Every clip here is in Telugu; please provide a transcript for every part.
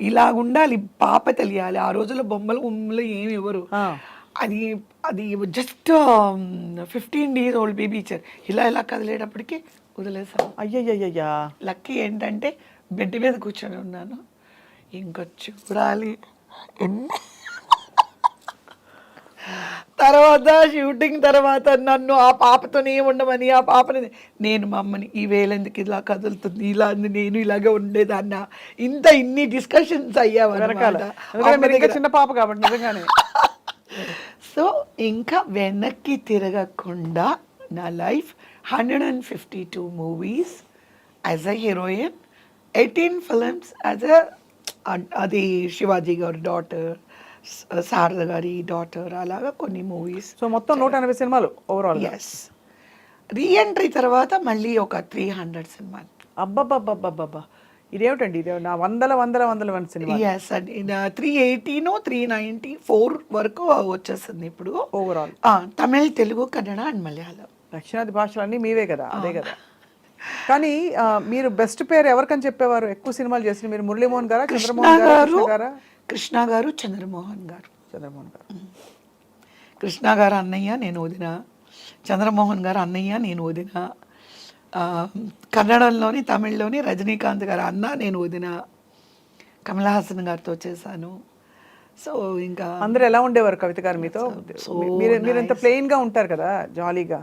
ఇలా ఉండాలి పాప తెలియాలి. ఆ రోజుల్లో బొమ్మలు ఏమి ఇవ్వరు. అది అది జస్ట్ 15 days ఓల్డ్ బేబీ ఇచ్చారు. ఇలా కదిలేటప్పటికి వదిలేసాను. అయ్యయ్యయ్యా. లక్కీ ఏంటంటే బెడ్ మీద కూర్చొని ఉన్నాను. ఇంకా చూడాలి తర్వాత షూటింగ్ తర్వాత నన్ను ఆ పాపతోనే ఉండమని, ఆ పాపని నేను మా అమ్మని ఈ వేలెందుకు ఇలా కదులుతుంది, ఇలా నేను ఇలాగే ఉండేదాన్న, ఇన్ని డిస్కషన్స్ అయ్యావన్నమాట. చిన్న పాప కాబట్టి నిజంగానే. సో ఇంకా వెనక్కి తిరగకుండా నా life 152 movies as a heroine, 18 films as అది శివాజీ గారి డాటర్, శారద గారి డాటర్, అలాగా కొన్ని మూవీస్. సో మొత్తం 180 సినిమాలు ఓవరాల్. ఎస్. రీఎంట్రీ తర్వాత మళ్ళీ ఒక 300 సినిమాలు. అబ్బబ్బబ్బబ్బబ్బా, ఇదేమిటండి ఇది నా వందల సినిమా. ఎస్ అండి, 380 394 వరకు వచ్చేస్తుంది ఇప్పుడు ఓవరాల్. తమిళ్, తెలుగు, కన్నడ అండ్ మలయాళం. దక్షిణాది భాషలన్నీ మీవే కదా. అదే కదా. కానీ మీరు బెస్ట్ పేరు ఎవరికని చెప్పేవారు ఎక్కువ సినిమాలు చేసిన? మీరు మురళీమోహన్ గారా, చంద్రమోహన్ గారు? కృష్ణ గారు, చంద్రమోహన్ గారు. చంద్రమోహన్ గారు. కృష్ణ గారు అన్నయ్య, నేను వదిన. చంద్రమోహన్ గారు అన్నయ్య, నేను వదిన. కన్నడంలోని, తమిళ్లోని రజనీకాంత్ గారు అన్న, నేను వదిన. కమల్ హాసన్ గారితో చేశాను. సో ఇంకా అందరూ ఎలా ఉండేవారు కవిత గారు మీతో? మీరు ఎంత ప్లెయిన్ గా ఉంటారు కదా, జాలీగా.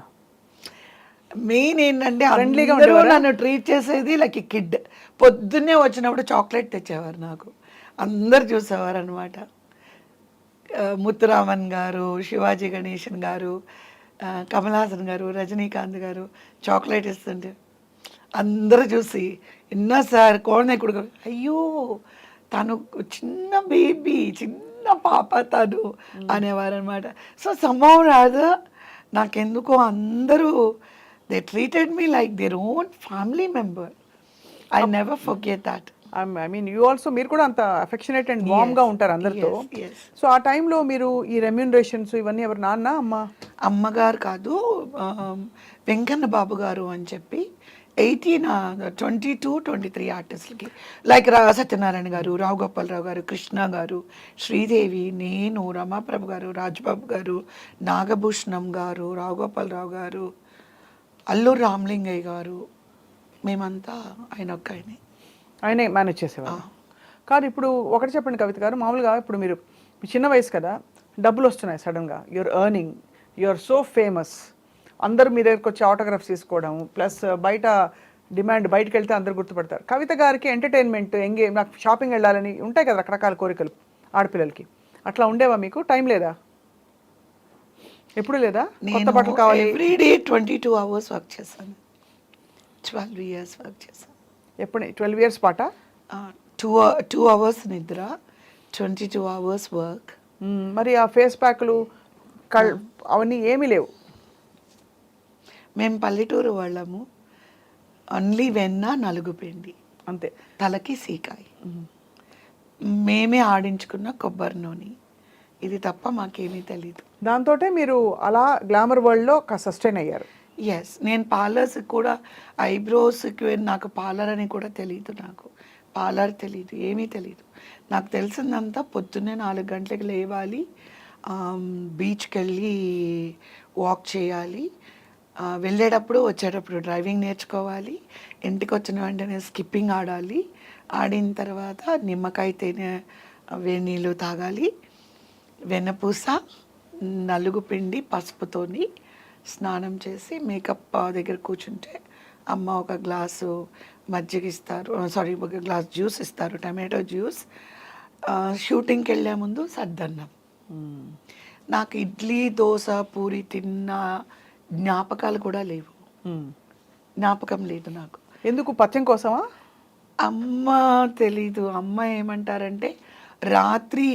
మెయిన్ ఏంటంటే అందరూ నన్ను ట్రీట్ చేసేది లైక్ కిడ్. పొద్దున్నే వచ్చినప్పుడు చాక్లెట్ తెచ్చేవారు నాకు. అందరు చూసేవారు అనమాట. ముత్తురామన్ గారు, శివాజీ గణేశన్ గారు, కమల్ హాసన్ గారు, రజనీకాంత్ గారు చాక్లెట్ ఇస్తుంటే అందరూ చూసి ఎన్నో సార్ కోడనేకుడు, అయ్యో తను చిన్న బేబీ, చిన్న పాప తను అనేవారు అనమాట. సో సమ్హౌ రాదర్ నాకెందుకో అందరూ they treated me like their own family member. I never forget that. I mean you also, మీరు కూడా అంత అఫెక్షనేట్ అండ్ వార్మ్ గా ఉంటారు అందరితో. సో ఆ టైంలో మీరు ఈ రెమ్యూనరేషన్స్ ఇవన్నీ ఎవరు, నాన్న అమ్మ? అమ్మగారు కాదు, వెంకన్న బాబు గారు అని చెప్పి 22, 23 ఆర్టిస్టులకి లైక్ సత్యనారాయణ గారు, రావు గోపాలరావు గారు, కృష్ణ గారు, శ్రీదేవి, నేను, రమాప్రభు గారు, రాజ్బాబు గారు, నాగభూషణం గారు, రావు గోపాలరావు గారు, అల్లూరు రామలింగయ్య గారు, మేమంతా ఆయనే మేనేజ్ చేసేవారు. కానీ ఇప్పుడు ఒకటి చెప్పండి కవిత గారు, మామూలుగా ఇప్పుడు మీరు చిన్న వయసు కదా, డబ్బులు వస్తున్నాయి సడన్గా, you are earning, you are so famous, అందరూ మీ దగ్గరకు వచ్చి ఆటోగ్రాఫ్స్ తీసుకోవడం, ప్లస్ బయట డిమాండ్, బయటకు వెళ్తే అందరు గుర్తుపడతారు. కవిత గారికి ఎంటర్టైన్మెంట్, నాకు షాపింగ్ వెళ్ళాలని ఉంటాయి కదా రకరకాల కోరికలు ఆడపిల్లలకి, అట్లా ఉండేవా మీకు? టైం లేదా? ఎప్పుడు లేదా? కొత్త బట్టలు కావాలి. ఎవ్రీడే 22 hours వర్క్ చేశాను. 12 years వర్క్ చేశాను. ఎప్పుడు 12 years పాట? 2 hours నిద్ర, 22 hours వర్క్. మరి ఆ ఫేస్ ప్యాక్లు అవన్నీ ఏమీ లేవు. మేము పల్లెటూరు వాళ్ళము. ఓన్లీ వెన్న, నలుగు పిండి, అంతే. తలకి సీకాయ, మేమే ఆడించుకున్న కొబ్బరి నూనె, ఇది తప్ప మాకేమీ తెలీదు. దాంతో మీరు అలా గ్లామర్ వరల్డ్లో సస్టైన్ అయ్యారు. ఎస్. నేను పార్లర్స్కి కూడా, ఐబ్రోస్కి నాకు పార్లర్ అని కూడా తెలీదు. నాకు పార్లర్ తెలీదు, ఏమీ తెలీదు. నాకు తెలిసిందంతా పొద్దున్నే 4 గంటలకు లేవాలి, బీచ్కి వెళ్ళి వాక్ చేయాలి, వెళ్ళేటప్పుడు వచ్చేటప్పుడు డ్రైవింగ్ నేర్చుకోవాలి, ఇంటికి వచ్చిన వెంటనే స్కిప్పింగ్ ఆడాలి, ఆడిన తర్వాత నిమ్మకాయ తేనె వేడి నీళ్ళు తాగాలి, వెన్నపూస, నలుగు పిండి, పసుపుతోని స్నానం చేసి మేకప్ దగ్గర కూర్చుంటే అమ్మ ఒక గ్లాసు మజ్జిగ ఇస్తారు, ఒక గ్లాస్ జ్యూస్ ఇస్తారు, టమాటో జ్యూస్. షూటింగ్కి వెళ్ళే ముందు సద్దన్నం. నాకు ఇడ్లీ, దోశ, పూరి తిన్న జ్ఞాపకాలు కూడా లేవు. జ్ఞాపకం లేదు నాకు. ఎందుకు? పచ్చం కోసమా? అమ్మ తెలీదు. అమ్మ ఏమంటారంటే రాత్రి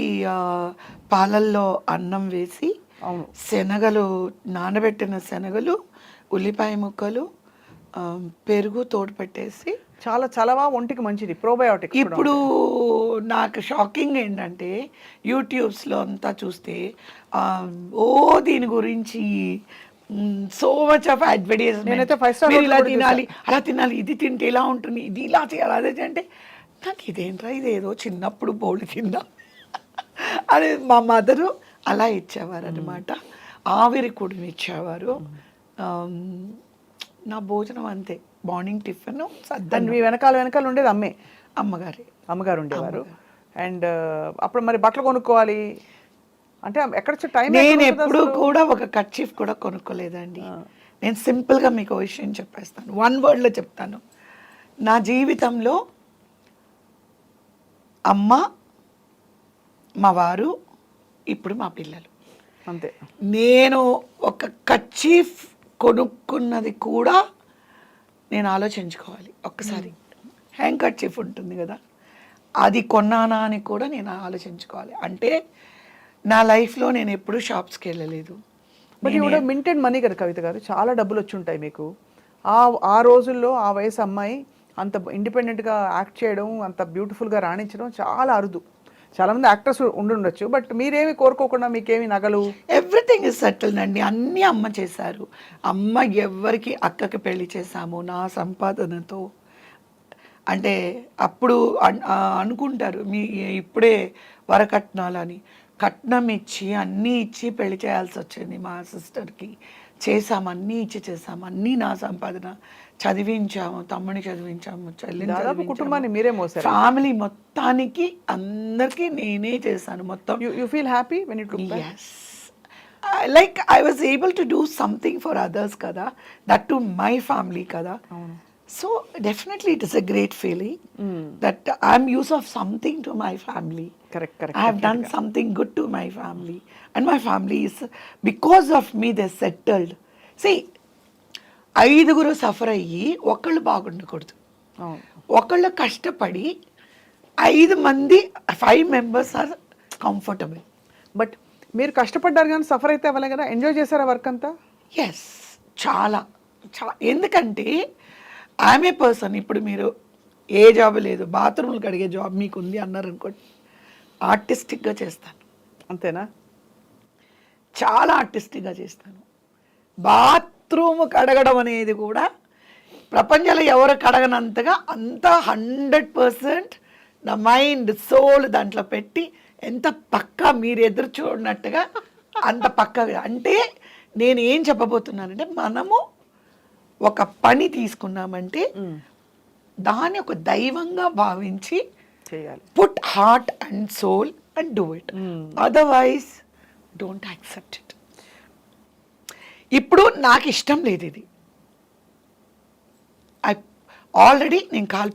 పాలల్లో అన్నం వేసి శనగలు, నానబెట్టిన శనగలు, ఉల్లిపాయ ముక్కలు, పెరుగు తోడు పెట్టేసి, చాలా చలవా, ఒంటికి మంచిది, ప్రోబయోటిక్. ఇప్పుడు నాకు షాకింగ్ ఏంటంటే యూట్యూబ్స్లో అంతా చూస్తే దీని గురించి సో మచ్ ఆఫ్ అడ్వర్టైజ్మెంట్. ఇలా తినాలి, అలా తినాలి, ఇది తింటే ఇలా ఉంటుంది, ఇది ఇలా చేయాలి, అదే అంటే నాకు ఇదేంట్రా ఇదేదో చిన్నప్పుడు బోళ్ళు తిన్నా అని మా మదరు అలా ఇచ్చేవారు అనమాట. ఆవిరి కూడా ఇచ్చేవారు. నా భోజనం అంతే, మార్నింగ్ టిఫిన్ అండ్ సద్దన్నం. మీ వెనకాల ఉండేది అమ్మే, అమ్మగారి అమ్మగారు ఉండేవారు. అండ్ అప్పుడు మరి బట్టలు కొనుక్కోవాలి అంటే ఎక్కడ టైం? నేను ఎప్పుడు కూడా ఒక కర్చీఫ్ కూడా కొనుక్కోలేదండి. నేను సింపుల్గా మీకు విషయం చెప్పేస్తాను, వన్ వర్డ్లో చెప్తాను. నా జీవితంలో అమ్మ, మా వారు, ఇప్పుడు మా పిల్లలు, అంతే. నేను ఒక కర్చీఫ్ కొనుక్కున్నది కూడా నేను ఆలోచించుకోవాలి ఒక్కసారి. హ్యాంగ్ కర్చీఫ్ ఉంటుంది కదా, అది కొన్నానా అని కూడా నేను ఆలోచించుకోవాలి. అంటే నా లైఫ్లో నేను ఎప్పుడూ షాప్స్కి వెళ్ళలేదు. బట్ ఇవి మింటెడ్ మనీ కదా కవిత గారు, చాలా డబ్బులు వచ్చి ఉంటాయి మీకు. ఆ రోజుల్లో ఆ వయసు అమ్మాయి అంత ఇండిపెండెంట్గా యాక్ట్ చేయడం, అంత బ్యూటిఫుల్గా రాణించడం చాలా అరుదు. చాలామంది యాక్టర్స్ ఉండుండొచ్చు, బట్ మీరేమి కోరుకోకుండా మీకేమి నగలు? ఎవ్రీథింగ్ ఇస్ సెటిల్డ్ అండి, అన్నీ అమ్మ చేశారు. అమ్మ ఎవరికి అక్కకి పెళ్లి చేశాము నా సంపాదనతో. అంటే అప్పుడు అనుకుంటారు మీ ఇప్పుడే వరకట్నాలని, కట్నం ఇచ్చి అన్నీ ఇచ్చి పెళ్లి చేయాల్సి వచ్చింది మా సిస్టర్కి. చేసాము, అన్నీ ఇచ్చి చేసాము, అన్నీ నా సంపాదన. చదివించాము, తమ్ముని చదివించాము, చెల్లిని చదివించాము, కుటుంబాన్ని మీరే మోసారు. ఫ్యామిలీ మొత్తానికి అందరికీ నేనే చేశాను మొత్తం. You feel happy when you took back? Yes. Like I was able to do something for others kada, that to my family kada. So definitely it is a great feeling that I'm use of something to my family. Correct. I have done something good to my family, and my family is, because of me they settled. See, ఐదుగురు సఫర్ అయ్యి ఒకళ్ళు బాగుండకూడదు. ఒకళ్ళు కష్టపడి 5 members ఆర్ కంఫర్టబుల్. బట్ మీరు కష్టపడ్డారు కానీ సఫర్ అయితే అవ్వలే కదా, ఎంజాయ్ చేశారా వర్క్ అంతా? ఎస్, చాలా. ఎందుకంటే ఐఎమ్ ఏ పర్సన్, ఇప్పుడు మీరు ఏ జాబ్ లేదు, బాత్రూమ్లు కడిగే జాబ్ మీకు ఉంది అన్నారు అనుకోండి, ఆర్టిస్టిక్గా చేస్తాను. అంతేనా? చాలా ఆర్టిస్టిక్గా చేస్తాను. బాత్రూమ్ కడగడం అనేది కూడా ప్రపంచంలో ఎవరు కడగనంతగా అంత 100% నా మైండ్ సోల్ దాంట్లో పెట్టి ఎంత పక్కా మీరు ఎదురు చూడనట్టుగా అంత పక్కగా. అంటే నేను ఏం చెప్పబోతున్నానంటే, మనము ఒక పని తీసుకున్నామంటే దాన్ని ఒక దైవంగా భావించి చేయాలి. Put heart and soul and do it, otherwise don't accept it. ఇప్పుడు నాకు ఇష్టం లేదు ఇది, ఆల్రెడీ నేను కాలు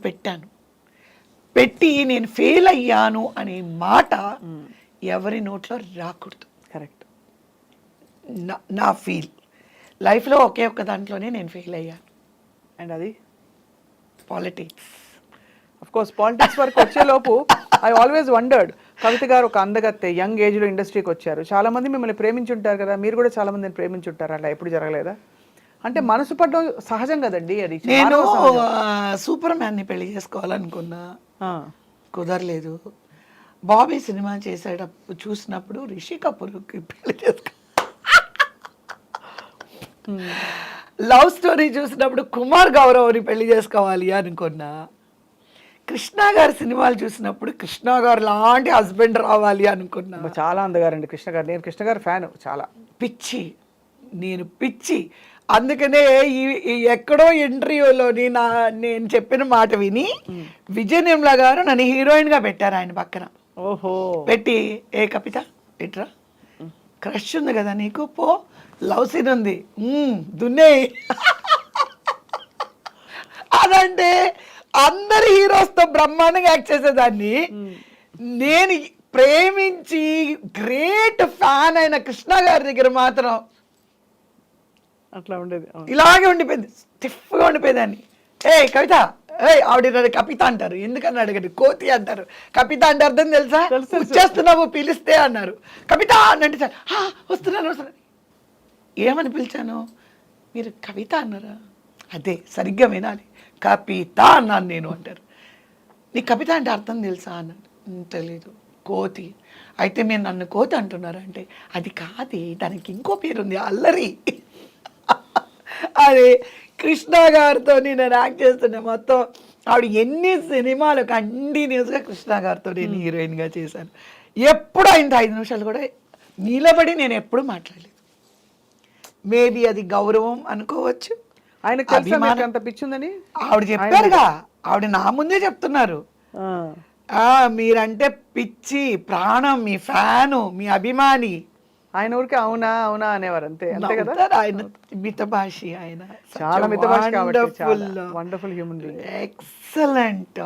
పెట్టి నేను ఫెయిల్ అయ్యాను అనే మాట ఎవరి నోట్లో రాకూడదు. కరెక్ట్. నా ఫీల్ లైఫ్లో ఒకే ఒక్క దాంట్లోనే నేను ఫెయిల్ అయ్యాను, అండ్ అది పాలిటిక్స్. అఫ్ కోర్స్ పాలిటిక్స్ వరకు వచ్చేలోపు ఐ ఆల్వేస్ వండర్డ్, కవిత గారు ఒక అందగత్తె, యంగ్ ఏజ్లో ఇండస్ట్రీకి వచ్చారు, చాలామంది మిమ్మల్ని ప్రేమించుంటారు కదా, మీరు కూడా చాలా మందిని ప్రేమించుంటారు, అలా ఎప్పుడు జరగలేదా? అంటే మనసు పడడం సహజం కదండి, అది. నేను సూపర్ మ్యాన్ని పెళ్లి చేసుకోవాలనుకున్నా, కుదరలేదు. బాబీ సినిమా చేసేటప్పుడు చూసినప్పుడు రిషి కపూర్కి పెళ్లి చేసుకో, లవ్ స్టోరీ చూసినప్పుడు కుమార్ గౌరవ్ని పెళ్లి చేసుకోవాలి అనుకున్నా, కృష్ణ గారి సినిమాలు చూసినప్పుడు కృష్ణ గారు లాంటి హస్బెండ్ రావాలి అనుకున్నా. చాలా అందగారండి కృష్ణ గారు, నేను కృష్ణ గారు ఫ్యాన్, చాలా పిచ్చి, నేను పిచ్చి. అందుకనే ఈ ఎక్కడో ఇంటర్వ్యూలోని నేను చెప్పిన మాట విని విజయ నిర్మల గారు నన్ను హీరోయిన్గా పెట్టారు ఆయన పక్కన. ఓహో. పెట్టి, ఏ కవిత ఇట్రా, క్రష్ ఉంది కదా నీకు, పో లవ్ సీన్ ఉంది దున్నే. అదంటే అందరి హీరోస్తో బ్రహ్మాండంగా యాక్ట్ చేసేదాన్ని. నేను ప్రేమించి గ్రేట్ ఫ్యాన్ అయిన కృష్ణ గారి దగ్గర మాత్రం అట్లా ఉండేది, ఇలాగే ఉండిపోయింది, స్టిఫ్గా ఉండిపోయేదాన్ని. ఏ కవిత, ఆవిడ కవిత అంటారు, ఎందుకని అడగండి, కోతి అంటారు. కవిత అంటే అర్థం తెలుసా? వచ్చేస్తున్నావు పిలిస్తే అన్నారు. కవిత అంటే వస్తున్నాను. ఏమని పిలిచాను? మీరు కవిత అన్నారా? అదే సరిగ్గా వినాలి, కవిత అన్నాను నేను అంటారు. నీ కవిత అంటే అర్థం తెలుసా అన్నాడు. తెలీదు. కోతి. అయితే మీరు నన్ను కోతి అంటున్నారు అంటే, అది కాదే, దానికి ఇంకో పేరుంది, అల్లరి. అదే కృష్ణ గారితో నేను యాక్ట్ చేస్తున్నా మొత్తం ఆవిడ ఎన్ని సినిమాలు కంటిన్యూస్గా కృష్ణ గారితో నేను హీరోయిన్గా చేశాను. ఎప్పుడు ఆయన 5 నిమిషాలు కూడా నిలబడి నేను ఎప్పుడు మాట్లాడలేదు. మేబీ అది గౌరవం అనుకోవచ్చు. ఆయనకు తెలుసా మీకు అంత పిచ్చుందని? ఆవిడ చెప్పారుగా, ఆవిడ నా ముందే చెప్తున్నారు. మీరంటే పిచ్చి, ప్రాణం, మీ ఫ్యాను, మీ అభిమాని. ఆయన ఊరికి అవునా అవునా అనేవారు అంతే అంతే కదా. ఆయన మితభాషి, ఆయన చాలా మితభాషి కాబట్టి వండర్ఫుల్ హ్యూమన్ బీయింగ్, ఎక్సలెంట్.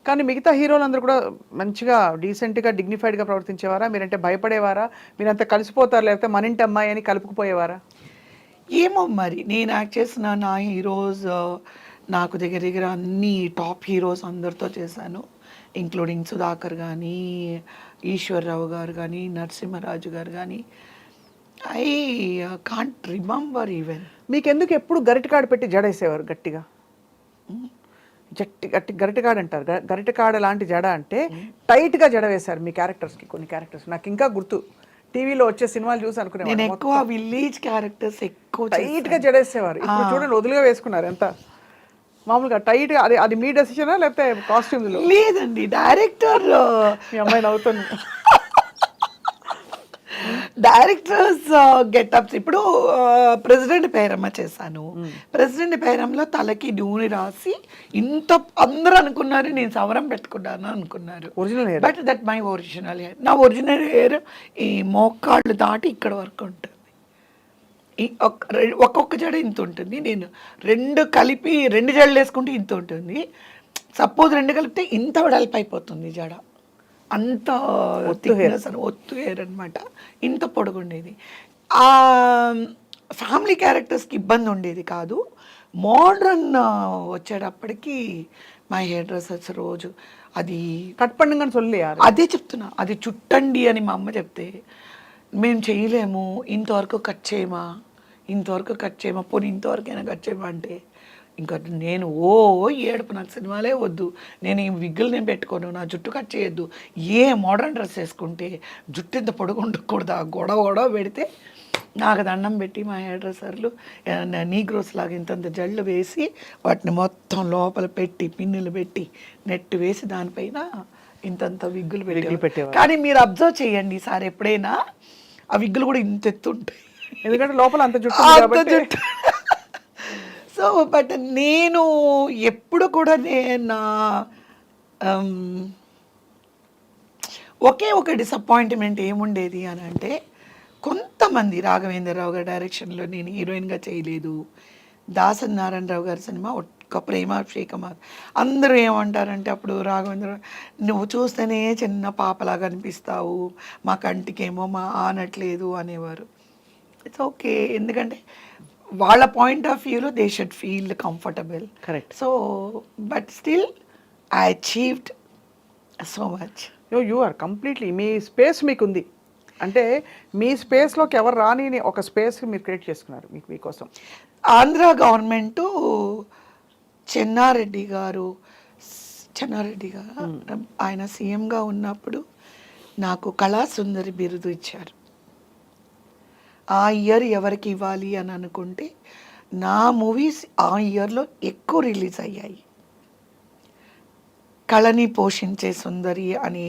కానీ మిగతా హీరోలు అందరూ కూడా మంచిగా డీసెంట్గా డిగ్నిఫైడ్గా ప్రవర్తించేవారా? మీరంటే భయపడేవారా? మీరంతా కలిసిపోతారు లేకపోతే మన ఇంటి అమ్మాయి అని కలుపుకుపోయేవారా? ఏమో మరి, నేను యాక్ట్ చేసిన నా హీరోస్ నాకు దగ్గర దగ్గర అన్ని టాప్ హీరోస్ అందరితో చేశాను, ఇంక్లూడింగ్ సుధాకర్ కానీ, ఈశ్వర్రావు గారు కానీ, నరసింహరాజు గారు కానీ. I can't remember even. మీకెందుకు ఎప్పుడు గరిటకాడ పెట్టి జడేసేవారు గట్టిగా? గట్టి గరిటకాడ అంటారు, గరిటకాడ లాంటి జడ అంటే టైట్గా జడ వేశారు మీ క్యారెక్టర్స్కి. కొన్ని క్యారెక్టర్స్ నాకు ఇంకా గుర్తు, టీవీలో వచ్చే సినిమాలు చూసి నేను అనుకునేవారు ఎక్కువ విలేజ్ క్యారెక్టర్స్ ఎక్కువ టైట్గా జడేసేవారు. ఇప్పుడు చూడండి వదులుగా వేసుకున్నారు ఎంత మామూలుగా టైట్గా. అది అది మీ డెసిషనా లేకపోతే కాస్ట్యూమ్లో? లేదండి, డైరెక్టర్. మీ అమ్మాయి నవ్వుతుంది. Directors getups. ఇప్పుడు ప్రెసిడెంట్ పేరమ్మ చేశాను. ప్రెసిడెంట్ పేరంలో తలకి నూనె రాసి ఇంత అందరూ అనుకున్నారు నేను సవరం పెట్టుకున్నాను అనుకున్నారు. Original hair, but that my original hair. నా ఒరిజినల్ హెయిర్ ఈ మోకాళ్ళు దాటి ఇక్కడ వరకు ఉంటుంది. ఒక్కొక్క జడ ఇంత ఉంటుంది. నేను 2 కలిపి 2 జడలు వేసుకుంటే ఇంత ఉంటుంది. సపోజ్ 2 కలిపితే ఇంత వెడల్పు అయిపోతుంది జడ. అంత థిక్నెస్ అని ఒత్తు హెయిర్ అనమాట. ఇంత పొడుగుండేది. ఫ్యామిలీ క్యారెక్టర్స్కి ఇబ్బంది ఉండేది కాదు. మోడ్రన్ వచ్చేటప్పటికి మా హెయిర్ డ్రెస్సర్స్ రోజు అది కట్ పండుగని சொல்லி అదే చెప్తున్నా, అది చుట్టండి అని మా అమ్మ చెప్తే మేము చేయలేము, ఇంతవరకు కట్ చేయమా, ఇంతవరకు కట్ చేయమా, పోనీ ఇంతవరకైనా కట్ చేయమా అంటే ఇంకా నేను ఏడుపు. నాకు సినిమాలే వద్దు, నేను ఈ విగ్గులు నేను పెట్టుకోను, నా జుట్టు కట్ చేయొద్దు, ఏ మోడర్న్ డ్రెస్ వేసుకుంటే జుట్టు ఇంత పొడుగు ఉండకూడదు, గొడవ పెడితే నాకు దండం పెట్టి మా హెయిర్ డ్రెస్సర్లు నీగ్రోస్ లాగా ఇంతంత జళ్ళు వేసి వాటిని మొత్తం లోపల పెట్టి పిన్నులు పెట్టి నెట్ వేసి దానిపైన ఇంతంత విగ్గులు పెట్టేవారు. కానీ మీరు అబ్జర్వ్ చేయండి సార్, ఎప్పుడైనా ఆ విగ్గులు కూడా ఇంత ఎత్తుంటాయి, ఎందుకంటే లోపల అంత జుట్టు. సో బట్ నేను ఎప్పుడు కూడా నా ఒకే ఒక డిసప్పాయింట్మెంట్ ఏముండేది అని అంటే, కొంతమంది రాఘవేంద్రరావు గారి డైరెక్షన్లో నేను హీరోయిన్గా చేయలేదు. దాసరి నారాయణరావు గారి సినిమా ఒక్క ప్రేమాభిషేకం. అందరూ ఏమంటారంటే అప్పుడు రాఘవేంద్రరావు, నువ్వు చూస్తేనే చిన్న పాపలాగా అనిపిస్తావు, మా కంటికేమో మా ఆనట్లేదు అనేవారు. ఇట్స్ ఓకే, ఎందుకంటే వాళ్ళ పాయింట్ ఆఫ్ వ్యూలో they should feel comfortable. Correct. So but still I achieved so much. You are completely, మీ స్పేస్ మీకుంది. అంటే మీ స్పేస్లోకి ఎవరు రాని ఒక స్పేస్ మీరు క్రియేట్ చేసుకున్నారు మీకోసం. ఆంధ్ర గవర్నమెంటు చెన్నారెడ్డి గారు ఆయన సీఎంగా ఉన్నప్పుడు నాకు కళాసుందరి బిరుదు ఇచ్చారు. ఆ ఇయర్ ఎవరికి ఇవ్వాలి అని అనుకుంటే నా మూవీస్ ఆ ఇయర్లో ఎక్కువ రిలీజ్ అయ్యాయి. కళని పోషించే సుందరి అనే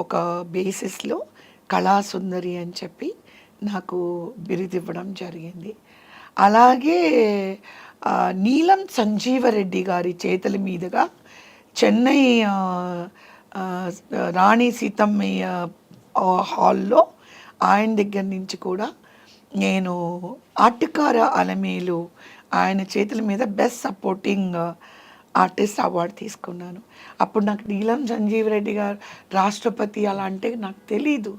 ఒక బేసిస్లో కళాసుందరి అని చెప్పి నాకు బిరుదు ఇవ్వడం జరిగింది. అలాగే నీలం సంజీవరెడ్డి గారి చేతుల మీదుగా చెన్నై రాణి సీతమ్మయ్య హాల్లో ఆయన దగ్గర నుంచి కూడా నేను ఆర్టికార అలమేలు ఆయన చేతుల మీద బెస్ట్ సపోర్టింగ్ ఆర్టిస్ట్ అవార్డు తీసుకున్నాను. అప్పుడు నాకు నీలం సంజీవ్ రెడ్డి గారు రాష్ట్రపతి అలా అంటే నాకు తెలీదు.